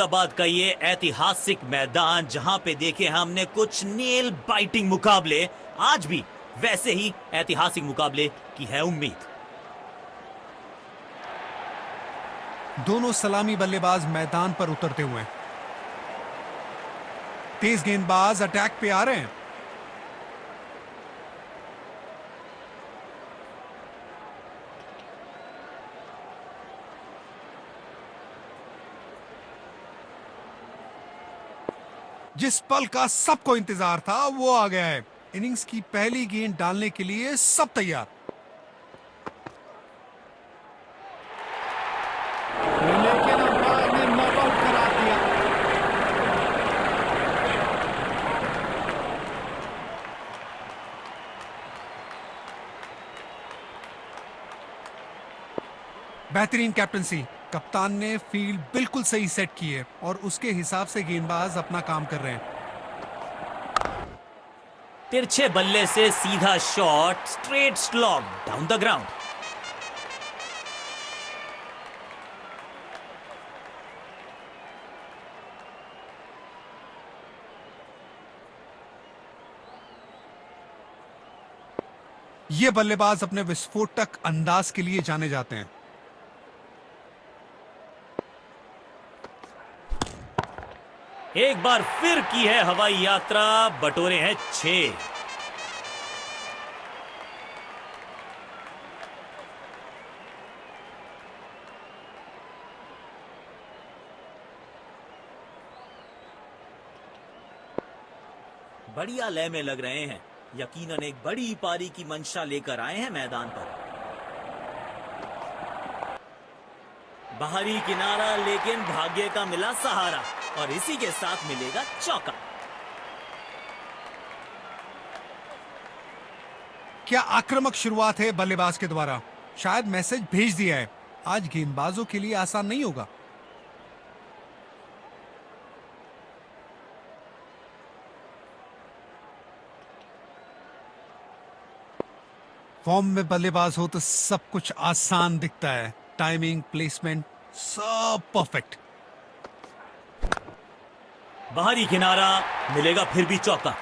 अहमदाबाद का ये ऐतिहासिक मैदान जहां पे देखे हमने कुछ नेल बाइटिंग मुकाबले, आज भी वैसे ही ऐतिहासिक मुकाबले की है उम्मीद। दोनों सलामी बल्लेबाज मैदान पर उतरते हुए, तेज गेंदबाज अटैक पे आ रहे हैं। जिस पल का सबको इंतजार था वो आ गया है। इनिंग्स की पहली गेंद डालने के लिए सब तैयार। लेकिन अंपायर ने नॉट आउट करार दिया। बेहतरीन कैप्टनसी। कप्तान ने फील्ड बिल्कुल सही सेट की है और उसके हिसाब से गेंदबाज अपना काम कर रहे हैं। तिरछे बल्ले से सीधा shot, straight slog down the ground. ये बल्लेबाज अपने विस्फोटक अंदाज के लिए जाने जाते हैं। एक बार फिर की है हवाई यात्रा, बटोरे हैं 6। बढ़िया लय में लग रहे हैं, यकीनन एक बड़ी पारी की मंशा लेकर आए हैं मैदान पर। बाहरी किनारा, लेकिन भाग्य का मिला सहारा और इसी के साथ मिलेगा चौका। क्या आक्रामक शुरुआत है बल्लेबाज के द्वारा। शायद मैसेज भेज दिया है, आज गेंदबाजों के लिए आसान नहीं होगा। फॉर्म में बल्लेबाज हो तो सब कुछ आसान दिखता है। टाइमिंग, प्लेसमेंट, सब परफेक्ट। बाहरी किनारा, मिलेगा फिर भी चौका।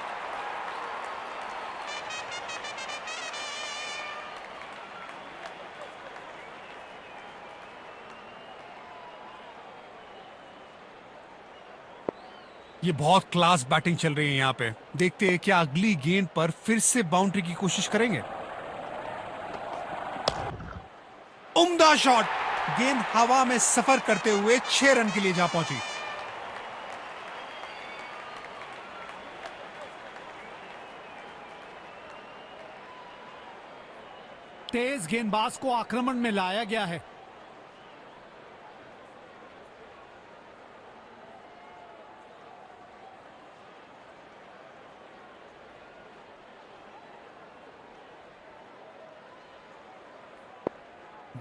ये बहुत क्लास बैटिंग चल रही है यहां पे। देखते हैं क्या अगली गेंद पर फिर से बाउंड्री की कोशिश करेंगे। उम्दा शॉट। गेंद हवा में सफर करते हुए 6 रन के लिए जा पहुंची। तेज गेंदबाज को आक्रमण में लाया गया है।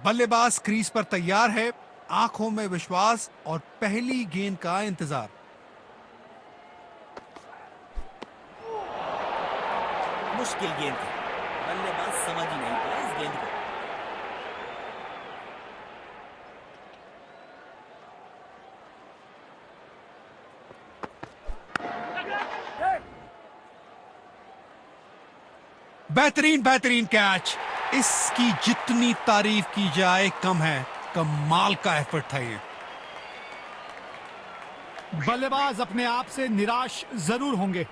बल्लेबाज क्रीज पर तैयार है, आंखों में विश्वास और पहली गेंद का इंतजार। मुश्किल गेंद थी, बल्लेबाज समझ ही नहीं पाया इस गेंद को। बेहतरीन बेहतरीन कैच। इसकी जितनी तारीफ की जाए कम है। कमाल का एफर्ट था ये। बल्लेबाज अपने आप से निराश जरूर होंगे।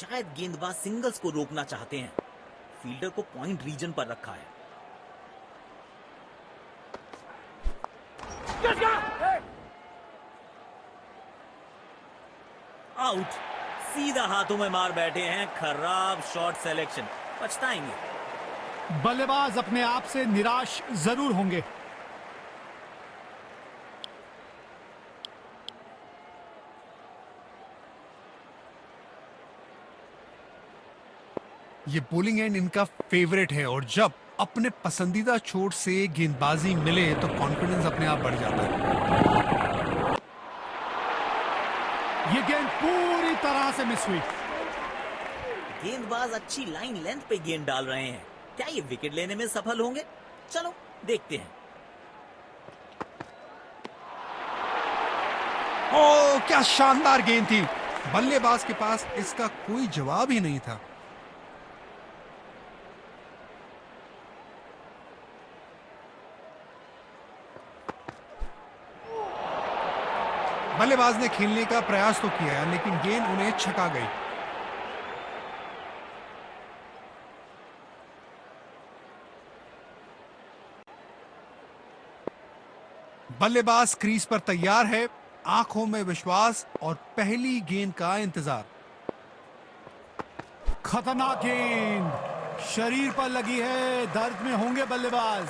शायद गेंदबाज सिंगल्स को रोकना चाहते हैं। फील्डर को पॉइंट रीजन पर रखा है। आउट। सीधा हाथों में मार बैठे हैं। खराब शॉट सिलेक्शन, पछताएंगे। बल्लेबाज अपने आप से निराश जरूर होंगे। ये बॉलिंग एंड इनका फेवरेट है और जब अपने पसंदीदा छोर से गेंदबाजी मिले तो कॉन्फिडेंस अपने आप बढ़ जाता है। ये गेंद पूरी तरह से मिस हुई। गेंदबाज अच्छी लाइन लेंथ पे गेंद डाल रहे हैं। क्या ये विकेट लेने में सफल होंगे? चलो देखते हैं। ओ क्या शानदार गेंद थी, बल्लेबाज के पास इसका कोई जवाब ही नहीं था। बल्लेबाज ने खेलने का प्रयास तो किया लेकिन गेंद उन्हें छका गई। बल्लेबाज क्रीज पर तैयार है, आंखों में विश्वास और पहली गेंद का इंतजार। खतरनाक गेंद शरीर पर लगी है, दर्द में होंगे बल्लेबाज।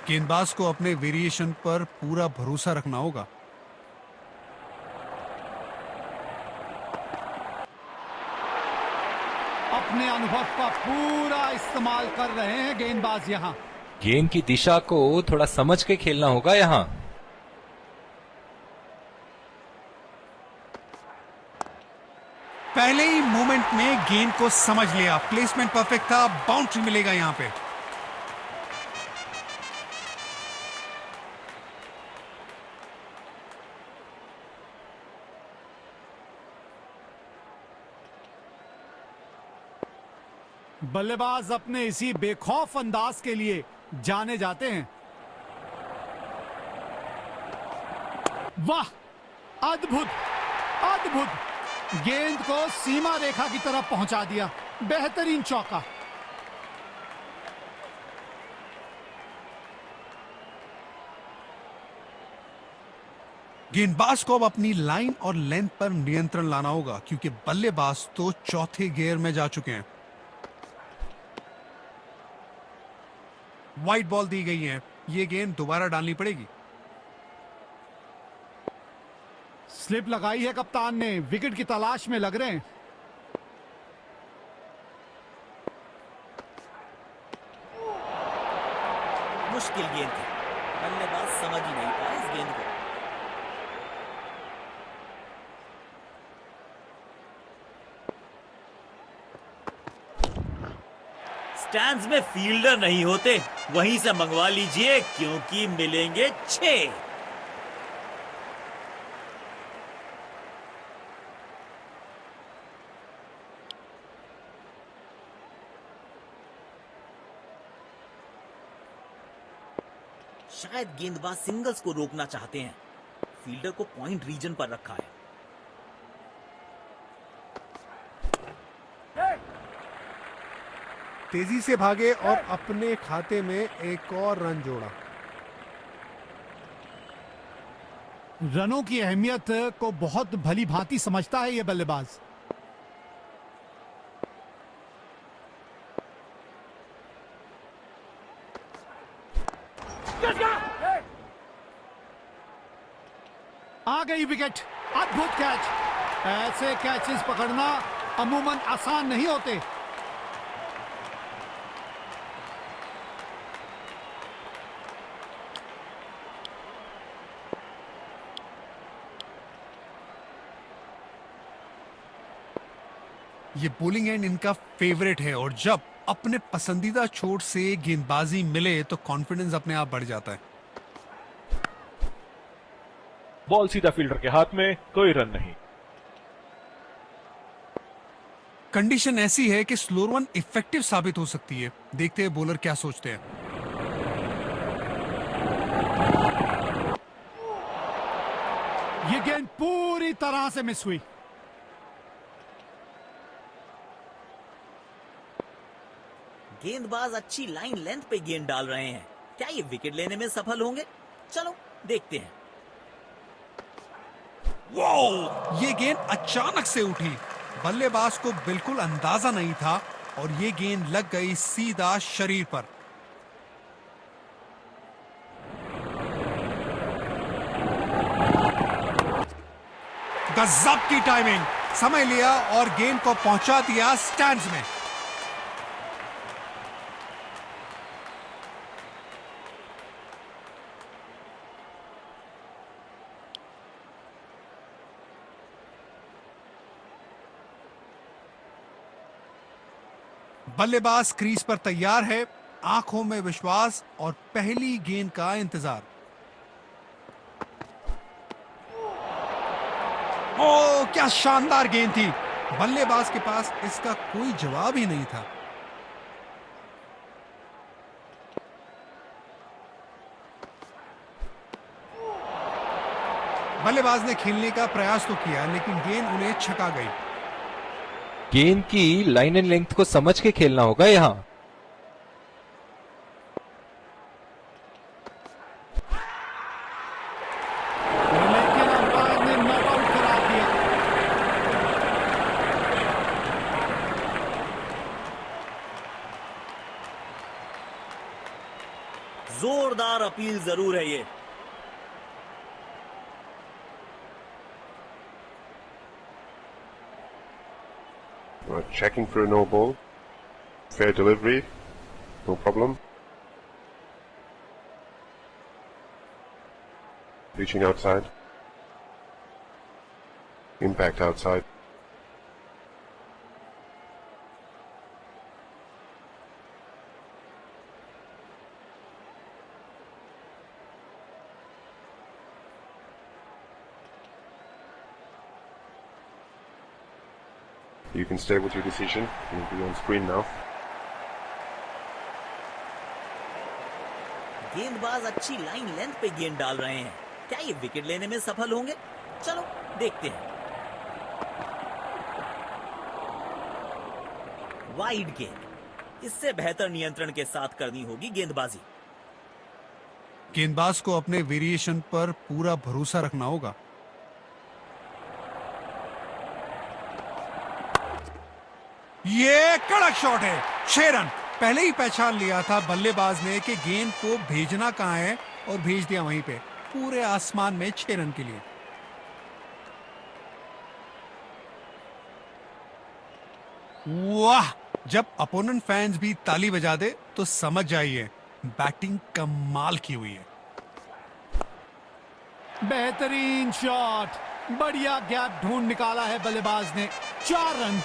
गेंदबाज को अपने वेरिएशन पर पूरा भरोसा रखना होगा। अपने अनुभव का पूरा इस्तेमाल कर रहे हैं गेंदबाज यहां। गेंद की दिशा को थोड़ा समझ के खेलना होगा यहाँ। पहले ही मोमेंट में गेंद को समझ लिया, प्लेसमेंट परफेक्ट था, बाउंड्री मिलेगा यहां पे। बल्लेबाज अपने इसी बेखौफ अंदाज के लिए जाने जाते हैं। वाह, अद्भुत अद्भुत, गेंद को सीमा रेखा की तरफ पहुंचा दिया। बेहतरीन चौका। गेंदबाज को अब अपनी लाइन और लेंथ पर नियंत्रण लाना होगा क्योंकि बल्लेबाज तो चौथे गियर में जा चुके हैं। वाइड बॉल दी गई है, ये गेंद दोबारा डालनी पड़ेगी। स्लिप लगाई है कप्तान ने, विकेट की तलाश में लग रहे हैं। मुश्किल गेंद थी, बल्लेबाज समझ ही नहीं पाया इस गेंद को। स्टैंड्स में फील्डर नहीं होते, वहीं से मंगवा लीजिए क्योंकि मिलेंगे 6। शायद गेंदबाज सिंगल्स को रोकना चाहते हैं, फील्डर को पॉइंट रीजन पर रखा है। तेजी से भागे और अपने खाते में एक और रन जोड़ा। रनों की अहमियत को बहुत भली भांति समझता है यह बल्लेबाज। आ गई विकेट, अद्भुत कैच। ऐसे कैचेस पकड़ना अमूमन आसान नहीं होते। ये बोलिंग एंड इनका फेवरेट है और जब अपने पसंदीदा छोर से गेंदबाजी मिले तो कॉन्फिडेंस अपने आप बढ़ जाता है। बॉल सीधा फील्डर के हाथ में, कोई रन नहीं। कंडीशन ऐसी है कि स्लोअर वन इफेक्टिव साबित हो सकती है। देखते हैं बॉलर क्या सोचते हैं। ये गेंद पूरी तरह से मिस हुई। गेंदबाज अच्छी लाइन लेंथ पे गेंद डाल रहे हैं, क्या ये विकेट लेने में सफल होंगे? चलो देखते हैं। वो ये गेंद अचानक से उठी, बल्लेबाज को बिल्कुल अंदाजा नहीं था और ये गेंद लग गई सीधा शरीर पर। गजब की टाइमिंग, समय लिया और गेंद को पहुंचा दिया स्टैंड्स में। बल्लेबाज क्रीज पर तैयार है, आंखों में विश्वास और पहली गेंद का इंतजार। ओ क्या शानदार गेंद थी, बल्लेबाज के पास इसका कोई जवाब ही नहीं था। बल्लेबाज ने खेलने का प्रयास तो किया, लेकिन गेंद उन्हें छका गई। गेंद की लाइन एंड लेंथ को समझ के खेलना होगा यहाँ। लेकिन अंपायर ने नॉट आउट करार दिया। जोरदार अपील जरूर है ये। Checking for a no ball. Fair delivery. No problem. Reaching outside. Impact outside. You can stay with your decision. You'll be on screen now. गेंदबाज अच्छी लाइन लेंथ पे गेंद डाल रहे हैं। क्या ये विकेट लेने में सफल होंगे? चलो देखते हैं। वाइड गेंद, इससे बेहतर नियंत्रण के साथ करनी होगी गेंदबाजी। गेंदबाज को अपने वेरिएशन पर पूरा भरोसा रखना होगा। ये कड़क शॉट है, 6 रन। पहले ही पहचान लिया था बल्लेबाज ने कि गेंद को भेजना कहां है और भेज दिया वहीं पे, पूरे आसमान में 6 रन के लिए। वाह, जब अपोनेंट फैंस भी ताली बजा दे तो समझ जाइए बैटिंग कमाल की हुई है। बेहतरीन शॉट, बढ़िया गैप ढूंढ निकाला है बल्लेबाज ने। 4 रन।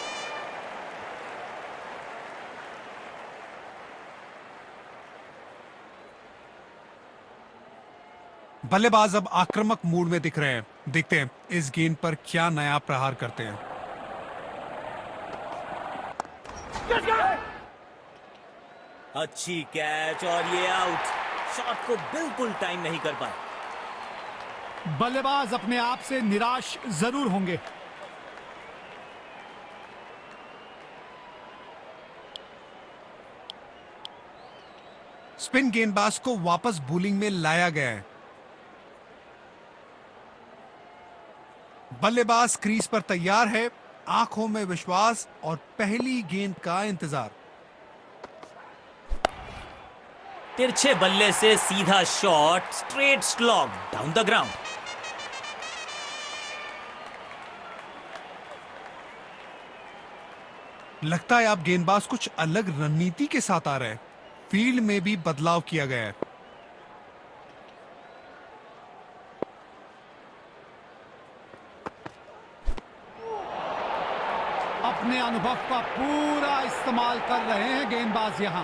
बल्लेबाज अब आक्रामक मूड में दिख रहे हैं। देखते हैं इस गेंद पर क्या नया प्रहार करते हैं। अच्छी कैच और ये आउट। शॉट को बिल्कुल टाइम नहीं कर पाए। बल्लेबाज अपने आप से निराश जरूर होंगे। स्पिन गेंदबाज को वापस बॉलिंग में लाया गया है। बल्लेबाज क्रीज पर तैयार है, आंखों में विश्वास और पहली गेंद का इंतजार। तिरछे बल्ले से सीधा shot, straight slog down the ground. लगता है अब गेंदबाज कुछ अलग रणनीति के साथ आ रहे हैं। फील्ड में भी बदलाव किया गया है। अपने अनुभव का पूरा इस्तेमाल कर रहे हैं गेंदबाज यहां।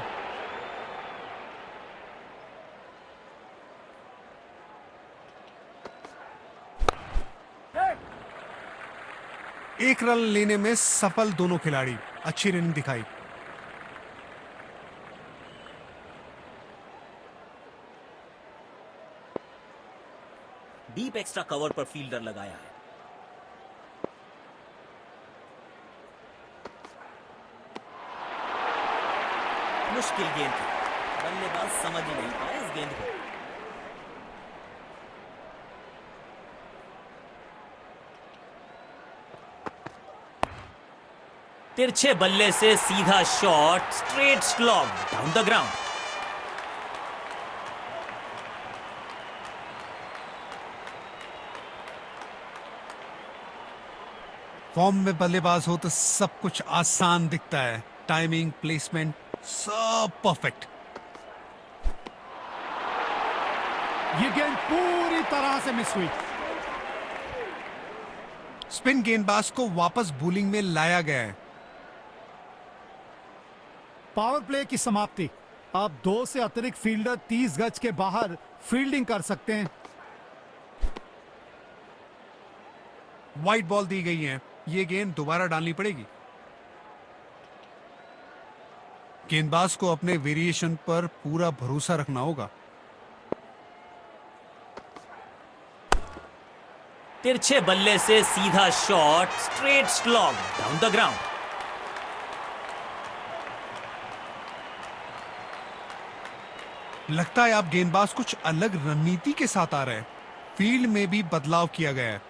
एक रन लेने में सफल दोनों खिलाड़ी, अच्छी रनिंग दिखाई। डीप एक्स्ट्रा कवर पर फील्डर लगाया है। मुश्किल गेंद थी, बल्लेबाज समझ ही नहीं पाए इस गेंद को। तिरछे बल्ले से सीधा shot, straight slog down the ground. Form में बल्लेबाज हो तो सब कुछ आसान दिखता है। टाइमिंग, प्लेसमेंट सब परफेक्ट। ये गेंद पूरी तरह से मिस हुई। स्पिन गेंदबाज को वापस बॉलिंग में लाया गया है। पावर प्ले की समाप्ति। अब 2 से अतिरिक्त फील्डर 30 गज के बाहर फील्डिंग कर सकते हैं। वाइड बॉल दी गई है, ये गेंद दोबारा डालनी पड़ेगी। गेंदबाज को अपने वेरिएशन पर पूरा भरोसा रखना होगा। तिरछे बल्ले से सीधा shot, straight slog down the ground. लगता है अब गेंदबाज कुछ अलग रणनीति के साथ आ रहे हैं। फील्ड में भी बदलाव किया गया है।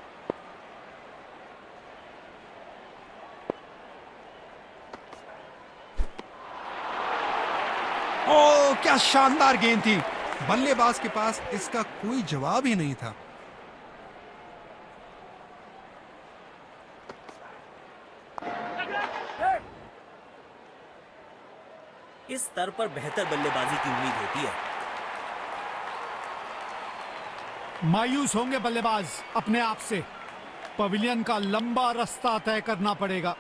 ओ, क्या शानदार गेंद थी। बल्लेबाज के पास इसका कोई जवाब ही नहीं था। इस स्तर पर बेहतर बल्लेबाजी की उम्मीद होती है। मायूस होंगे बल्लेबाज अपने आप से। पवेलियन का लंबा रास्ता तय करना पड़ेगा।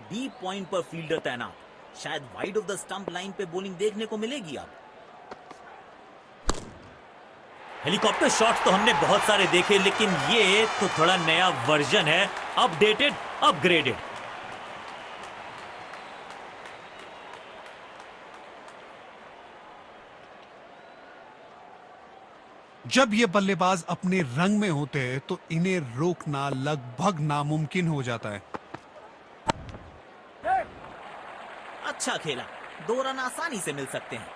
डीप पॉइंट पर फील्डर तैनात, शायद wide of the stump line पे बॉलिंग देखने को मिलेगी। अब हेलीकॉप्टर शॉट्स तो हमने बहुत सारे देखे, लेकिन ये तो थोड़ा नया वर्जन है, अपडेटेड, अपग्रेडेड। जब ये बल्लेबाज अपने रंग में होते हैं तो इन्हें रोकना लगभग नामुमकिन हो जाता है। अच्छा खेला, 2 रन आसानी से मिल सकते हैं।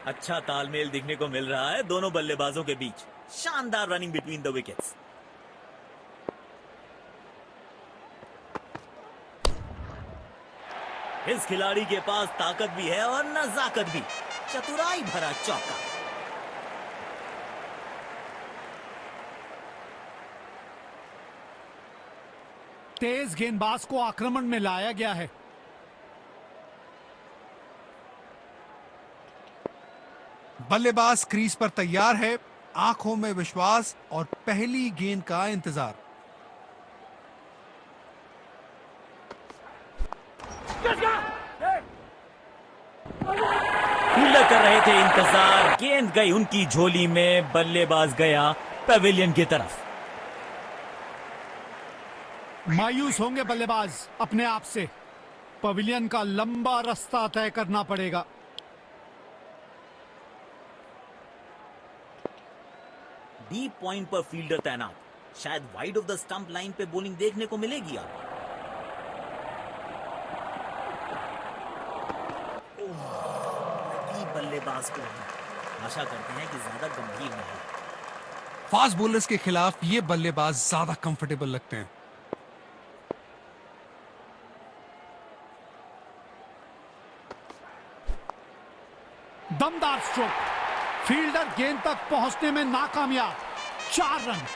अच्छा तालमेल दिखने को मिल रहा है दोनों बल्लेबाजों के बीच। शानदार रनिंग बिटवीन द विकेट्स। इस खिलाड़ी के पास ताकत भी है और नजाकत भी। चतुराई भरा चौका। तेज गेंदबाज को आक्रमण में लाया गया है। बल्लेबाज क्रीज पर तैयार है, आंखों में विश्वास और पहली गेंद का इंतजार। फील्डर कर रहे थे इंतजार, गेंद गई उनकी झोली में, बल्लेबाज गया पवेलियन की तरफ। मायूस होंगे बल्लेबाज अपने आप से। पवेलियन का लंबा रास्ता तय करना पड़ेगा। डीप पॉइंट पर फील्डर तैनात, शायद wide of the stump line पे बॉलिंग देखने को मिलेगी। अब बल्लेबाज को आशा करते हैं कि ज्यादा गंभीर न हो। फास्ट बॉलर्स के खिलाफ ये बल्लेबाज ज्यादा कंफर्टेबल लगते हैं। दमदार स्ट्रोक। फील्डर गेंद तक पहुंचने में नाकामयाब। 4 रन।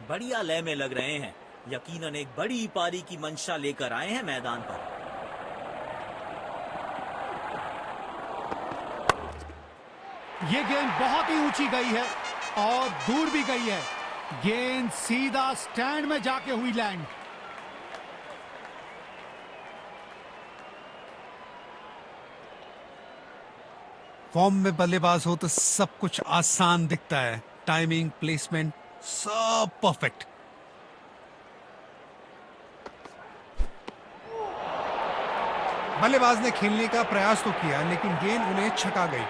बढ़िया लय में लग रहे हैं। यकीनन एक बड़ी पारी की मंशा लेकर आए हैं मैदान पर। ये गेंद बहुत ही ऊंची गई है और दूर भी गई है। गेंद सीधा स्टैंड में जाके हुई लैंड। फॉर्म में बल्लेबाज हो तो सब कुछ आसान दिखता है। टाइमिंग, प्लेसमेंट, सब परफेक्ट। बल्लेबाज ने खेलने का प्रयास तो किया, लेकिन गेंद उन्हें छका गई।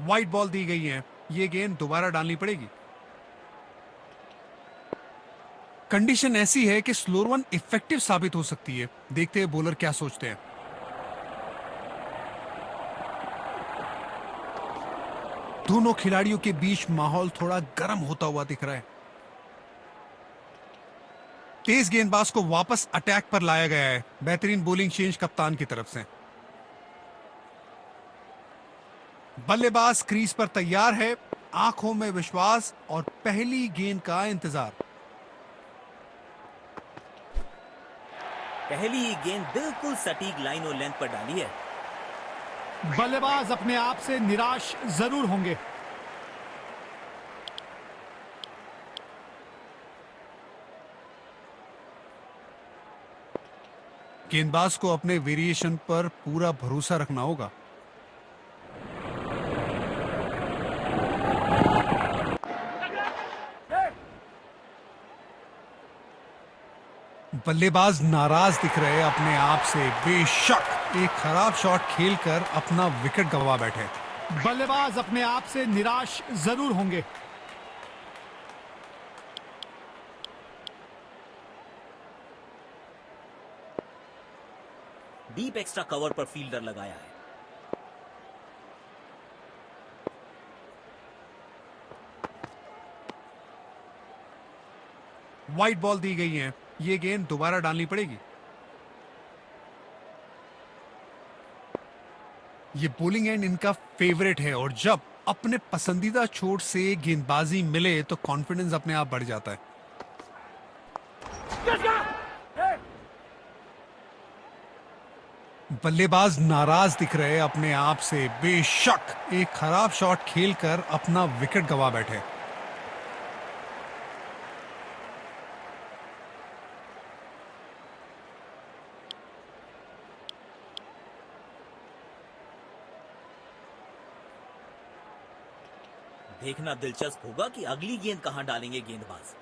वाइड बॉल दी गई है, ये गेंद दोबारा डालनी पड़ेगी। कंडीशन ऐसी है कि स्लोअर वन इफेक्टिव साबित हो सकती है। देखते हैं बॉलर क्या सोचते हैं। दोनों खिलाड़ियों के बीच माहौल थोड़ा गर्म होता हुआ दिख रहा है। तेज गेंदबाज को वापस अटैक पर लाया गया है। बेहतरीन बॉलिंग चेंज कप्तान की तरफ से। बल्लेबाज क्रीज पर तैयार है, आंखों में विश्वास और पहली गेंद का इंतजार। पहली ही गेंद बिल्कुल सटीक लाइन और लेंथ पर डाली है। बल्लेबाज अपने आप से निराश जरूर होंगे। गेंदबाज को अपने वेरिएशन पर पूरा भरोसा रखना होगा। बल्लेबाज नाराज दिख रहे अपने आप से, बेशक एक खराब शॉट खेलकर अपना विकेट गंवा बैठे। बल्लेबाज अपने आप से निराश जरूर होंगे। डीप एक्स्ट्रा कवर पर फील्डर लगाया है। वाइट बॉल दी गई है, ये गेंद दोबारा डालनी पड़ेगी। ये बॉलिंग एंड इनका फेवरेट है और जब अपने पसंदीदा छोर से गेंदबाजी मिले तो कॉन्फिडेंस अपने आप बढ़ जाता है। बल्लेबाज नाराज दिख रहे अपने आप से, बेशक एक खराब शॉट खेलकर अपना विकेट गंवा बैठे। देखना दिलचस्प होगा कि अगली गेंद कहां डालेंगे गेंदबाज।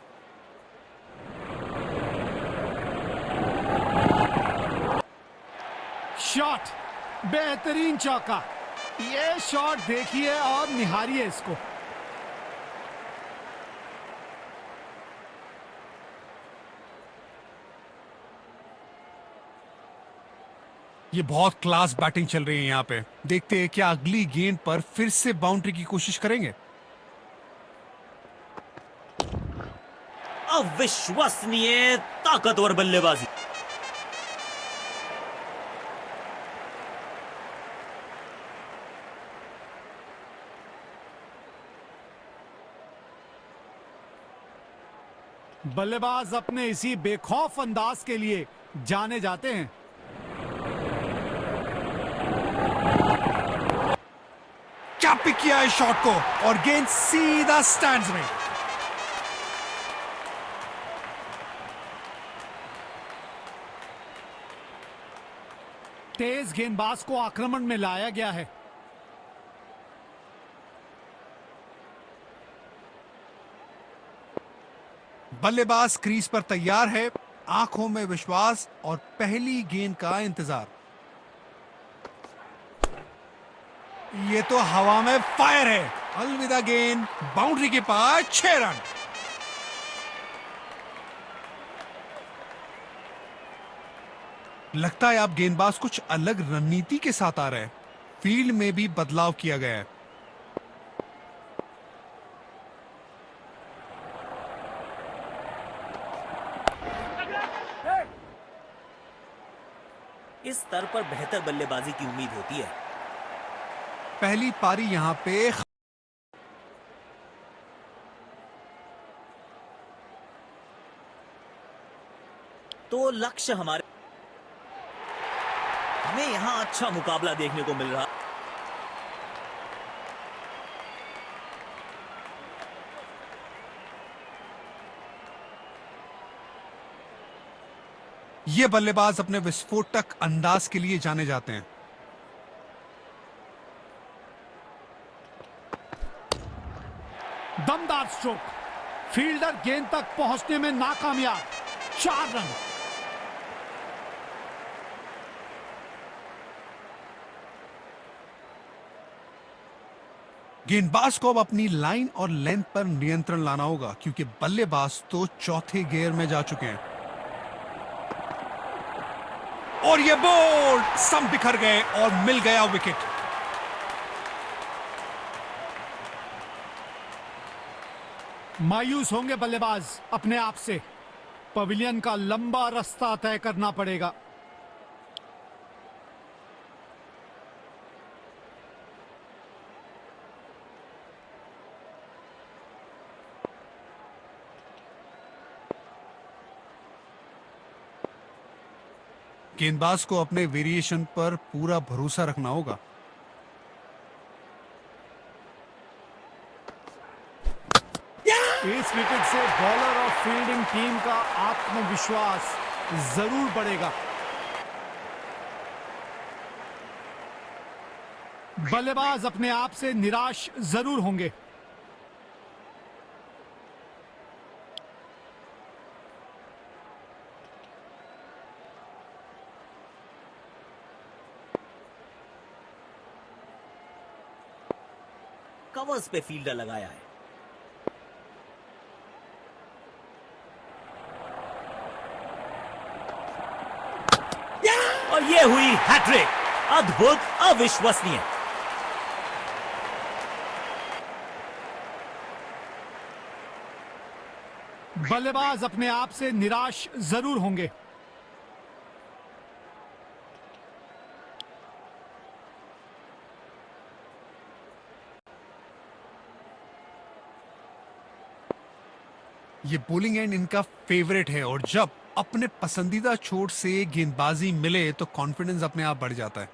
शॉट, बेहतरीन चौका। ये शॉट देखिए और निहारिए इसको। ये बहुत क्लास बैटिंग चल रही है यहाँ पे। देखते हैं क्या अगली गेंद पर फिर से बाउंड्री की कोशिश करेंगे। अविश्वसनीय ताकतवर बल्लेबाजी। बल्लेबाज अपने इसी बेखौफ अंदाज के लिए जाने जाते हैं। क्या पिक किया है शॉट को और गेंद सीधा स्टैंड्स में। तेज गेंदबाज को आक्रमण में लाया गया है। बल्लेबाज क्रीज पर तैयार है, आंखों में विश्वास और पहली गेंद का इंतजार। ये तो हवा में फायर है। अलविदा गेंद, बाउंड्री के पास 6 रन। लगता है अब गेंदबाज कुछ अलग रणनीति के साथ आ रहे हैं। फील्ड में भी बदलाव किया गया है। इस स्तर पर बेहतर बल्लेबाजी की उम्मीद होती है। पहली पारी यहां पे तो लक्ष्य हमें यहां अच्छा मुकाबला देखने को मिल रहा। ये बल्लेबाज अपने विस्फोटक अंदाज के लिए जाने जाते हैं। दमदार स्ट्रोक, फील्डर गेंद तक पहुंचने में नाकामयाब। 4 रन। गेंदबाज को अब अपनी लाइन और लेंथ पर नियंत्रण लाना होगा क्योंकि बल्लेबाज तो चौथे गियर में जा चुके हैं। और ये बॉल सम बिखर गए और मिल गया विकेट। मायूस होंगे बल्लेबाज अपने आप से। पवेलियन का लंबा रास्ता तय करना पड़ेगा। गेंदबाज को अपने वेरिएशन पर पूरा भरोसा रखना होगा। इस विकेट से बॉलर और फील्डिंग टीम का आत्मविश्वास जरूर बढ़ेगा। बल्लेबाज अपने आप से निराश जरूर होंगे। कवर्स पे फील्डर लगाया है। और ये हुई हैट्रिक, अद्भुत, अविश्वसनीय। बल्लेबाज अपने आप से निराश जरूर होंगे। ये बॉलिंग एंड इनका फेवरेट है और जब अपने पसंदीदा छोर से गेंदबाजी मिले तो कॉन्फिडेंस अपने आप बढ़ जाता है।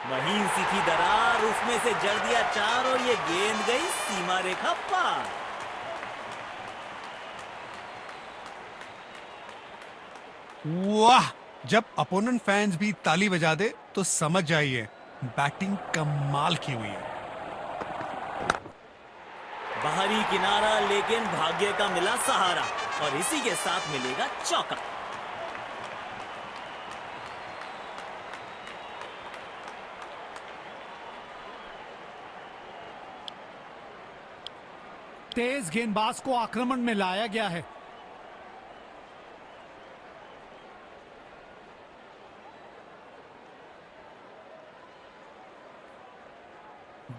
महीन सी थी दरार, उसमें से जड़ दिया 4 और ये गेंद गई सीमा रेखा पार। वाह! जब अपोनेंट फैंस भी ताली बजा दे तो समझ जाइए बैटिंग कमाल की हुई है। बाहरी किनारा, लेकिन भाग्य का मिला सहारा और इसी के साथ मिलेगा चौका। तेज गेंदबाज को आक्रमण में लाया गया है।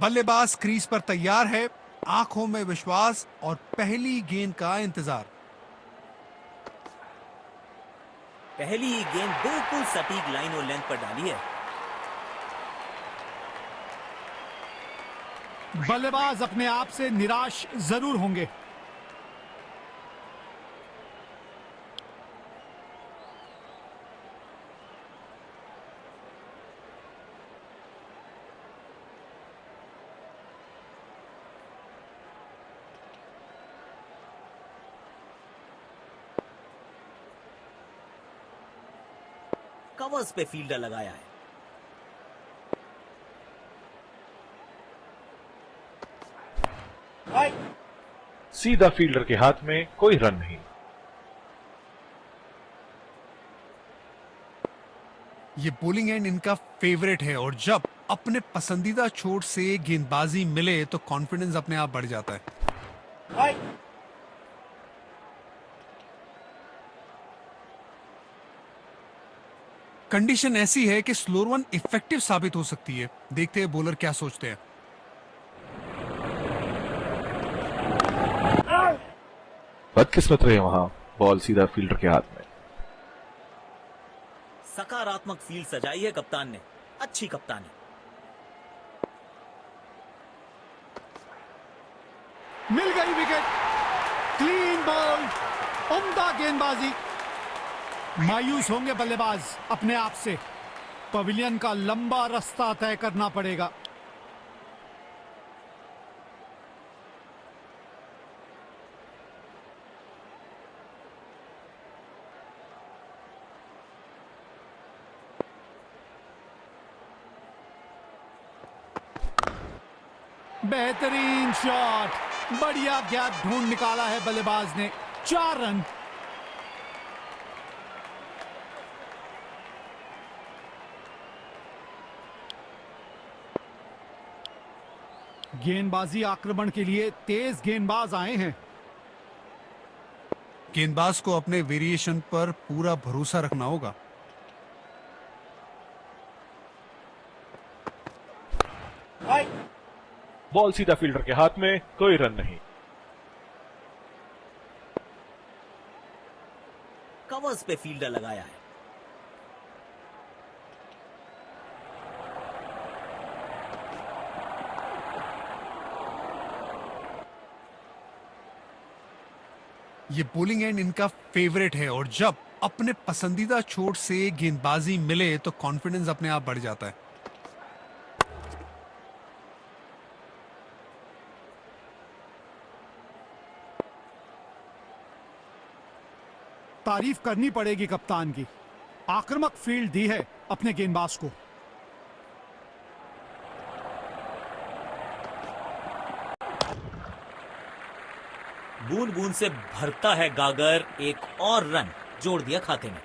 बल्लेबाज क्रीज पर तैयार है, आंखों में विश्वास और पहली गेंद का इंतजार। पहली ही गेंद बिल्कुल सटीक लाइन और लेंथ पर डाली है। बल्लेबाज अपने आप से निराश जरूर होंगे। कवर्स पे फील्डर लगाया है। सीधा फील्डर के हाथ में, कोई रन नहीं। ये बॉलिंग एंड इनका फेवरेट है और जब अपने पसंदीदा छोर से गेंदबाजी मिले तो कॉन्फिडेंस अपने आप बढ़ जाता है। कंडीशन ऐसी है कि स्लोअर वन इफेक्टिव साबित हो सकती है। देखते हैं बॉलर क्या सोचते हैं। बदकिस्मत रहे वहां, बॉल सीधा फील्डर के हाथ में। सकारात्मक फील्ड सजाई है कप्तान ने, अच्छी कप्तानी। मिल गई विकेट, क्लीन बॉल, उम्दा गेंदबाजी। मायूस होंगे बल्लेबाज अपने आप से। पवेलियन का लंबा रास्ता तय करना पड़ेगा। बेहतरीन शॉट, बढ़िया गैप ढूंढ निकाला है बल्लेबाज ने। 4 रन। गेंदबाजी आक्रमण के लिए तेज गेंदबाज आए हैं। गेंदबाज को अपने वेरिएशन पर पूरा भरोसा रखना होगा। बॉल सीधा फील्डर के हाथ में, कोई रन नहीं। कवर्स पे फील्डर लगाया है। ये बॉलिंग एंड इनका फेवरेट है और जब अपने पसंदीदा चोट से गेंदबाजी मिले तो कॉन्फिडेंस अपने आप बढ़ जाता है। तारीफ करनी पड़ेगी कप्तान की, आक्रामक फील्ड दी है अपने गेंदबाज को। बूंद बूंद से भरता है गागर, एक और रन जोड़ दिया खाते में।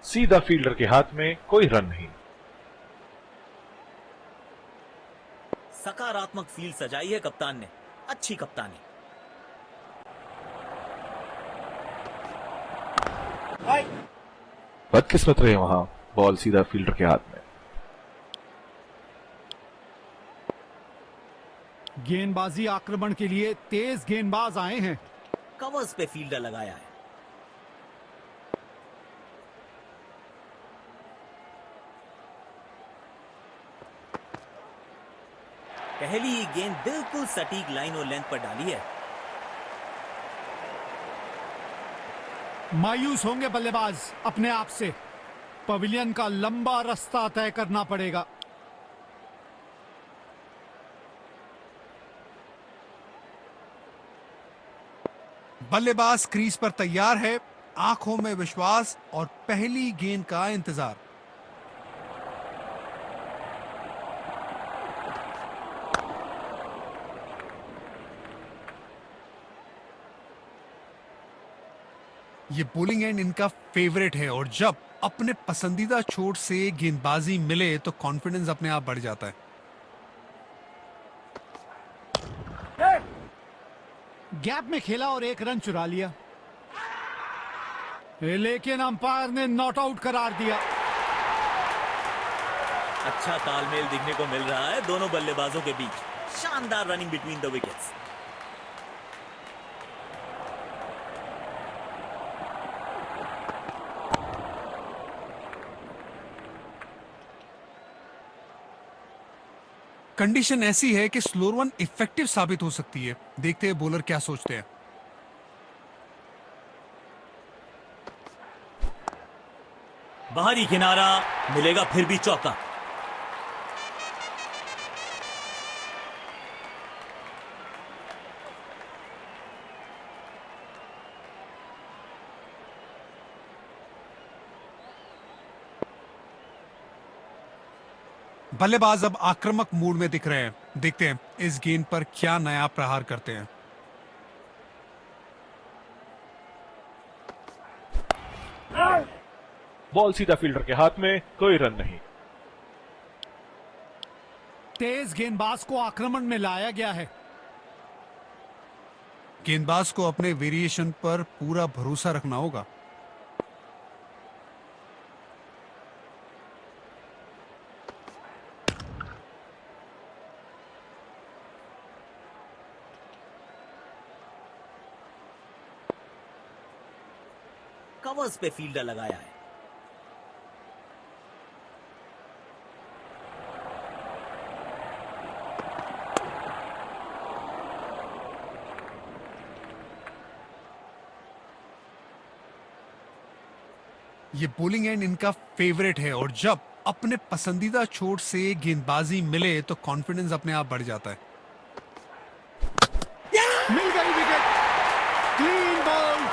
सीधा फील्डर के हाथ में, कोई रन नहीं। सकारात्मक फील्ड सजाई है कप्तान ने, अच्छी कप्तानी। बदकिस्मत रहे वहां, बॉल सीधा फील्डर के हाथ में। गेंदबाजी आक्रमण के लिए तेज गेंदबाज आए हैं। कवर्स पे फील्डर लगाया है। पहली ही गेंद बिल्कुल सटीक लाइन और लेंथ पर डाली है। मायूस होंगे बल्लेबाज अपने आप से। पवेलियन का लंबा रास्ता तय करना पड़ेगा। बल्लेबाज क्रीज पर तैयार है, आंखों में विश्वास और पहली गेंद का इंतजार। ये बोलिंग एंड इनका फेवरेट है और जब अपने पसंदीदा चोट से गेंदबाजी मिले तो कॉन्फिडेंस अपने आप बढ़ जाता है। गैप में खेला और एक रन चुरा लिया, लेकिन अंपायर ने नॉट आउट करार दिया। अच्छा तालमेल दिखने को मिल रहा है दोनों बल्लेबाजों के बीच। शानदार running between the wickets. Condition ऐसी है कि स्लोअर वन इफेक्टिव साबित हो सकती है। देखते हैं बॉलर क्या सोचते हैं। बाहरी किनारा, मिलेगा फिर भी चौका। बल्लेबाज अब आक्रामक मूड में दिख रहे हैं। देखते हैं इस गेंद पर क्या नया प्रहार करते हैं। बॉल सीधा फील्डर के हाथ में, कोई रन नहीं। तेज गेंदबाज को आक्रमण में लाया गया है। गेंदबाज को अपने वेरिएशन पर पूरा भरोसा रखना होगा। कवर्स पे फील्डर लगाया है। ये बोलिंग एंड इनका फेवरेट है और जब अपने पसंदीदा चोट से गेंदबाजी मिले तो कॉन्फिडेंस अपने आप बढ़ जाता है। मिल गई विकेट। क्लीन बॉल,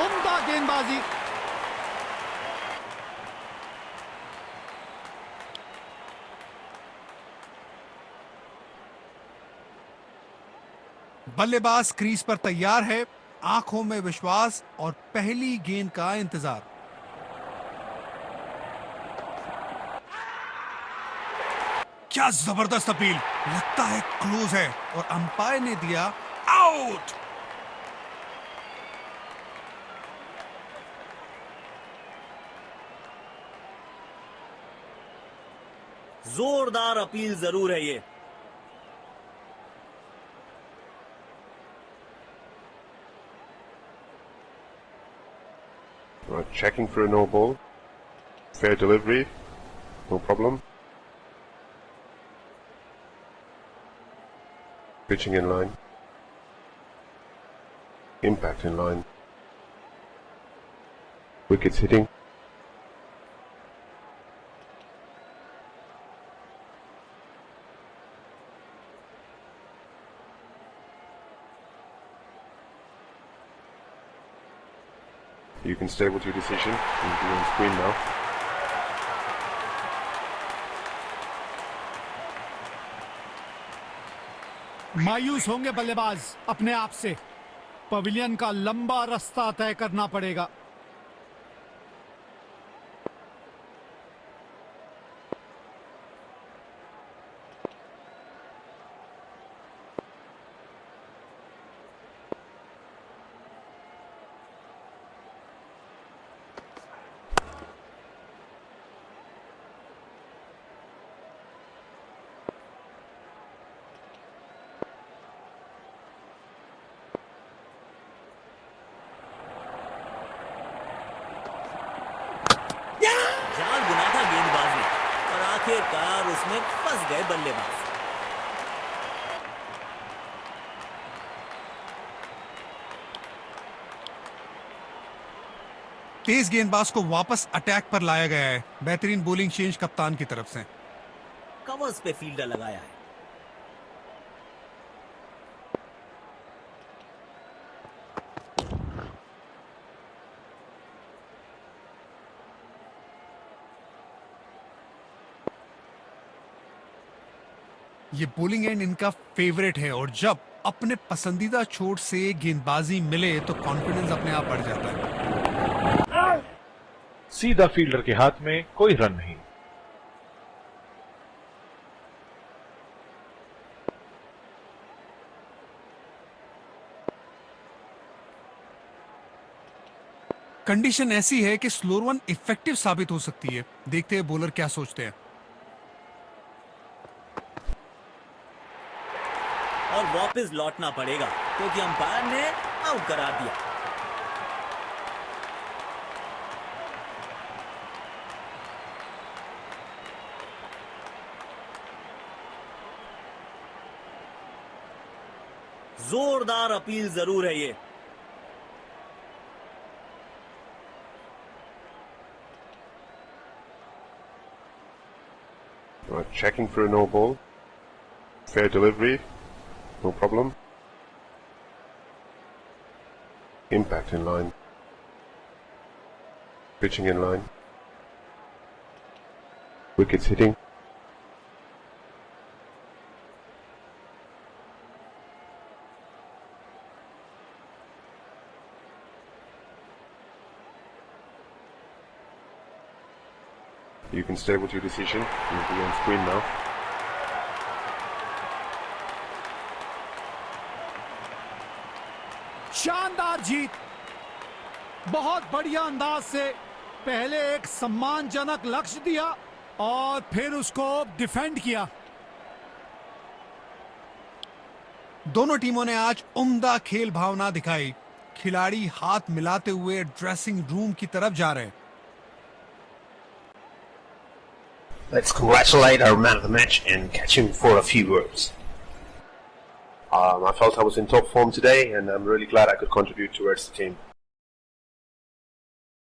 उम्दा गेंदबाजी। बल्लेबाज क्रीज पर तैयार है, आंखों में विश्वास और पहली गेंद का इंतजार। क्या जबरदस्त अपील, लगता है क्लोज है और अंपायर ने दिया आउट। जोरदार अपील जरूर है ये। Checking for a no ball. Fair delivery. No problem. Pitching in line. Impact in line. Wickets hitting. You can stay with your decision. You'll be on screen now. मायूस होंगे बल्लेबाज अपने आप से। पवेलियन का लंबा रास्ता तय करना पड़ेगा। जाल बुना था गेंदबाज ने और आखिरकार उसमें फंस गए बल्लेबाज। तेज गेंदबाज को वापस अटैक पर लाया गया है। बेहतरीन बॉलिंग चेंज कप्तान की तरफ से। कवर्स पे फील्डर लगाया है। ये बॉलिंग एंड इनका फेवरेट है और जब अपने पसंदीदा चोट से गेंदबाजी मिले तो कॉन्फिडेंस अपने आप बढ़ जाता है। सीधा फील्डर के हाथ में, कोई रन नहीं। कंडीशन ऐसी है कि स्लोअर वन इफेक्टिव साबित हो सकती है। देखते हैं बॉलर क्या सोचते हैं। और वापस लौटना पड़ेगा क्योंकि अंपायर ने आउट करार दिया। जोरदार अपील जरूर है ये। Checking for a no ball. Fair delivery. No problem. Impact in line. Pitching in line. Wickets hitting. You can stay with your decision. You'll be on screen now. शानदार जीत। बहुत बढ़िया अंदाज से पहले एक सम्मानजनक लक्ष्य दिया और फिर उसको डिफेंड किया। दोनों टीमों ने आज उम्दा खेल भावना दिखाई। खिलाड़ी हाथ मिलाते हुए ड्रेसिंग रूम की तरफ जा रहे हैं। Let's congratulate our man of the match and catch him for a few words. I felt I was in top form today, and I'm really glad I could contribute towards the team.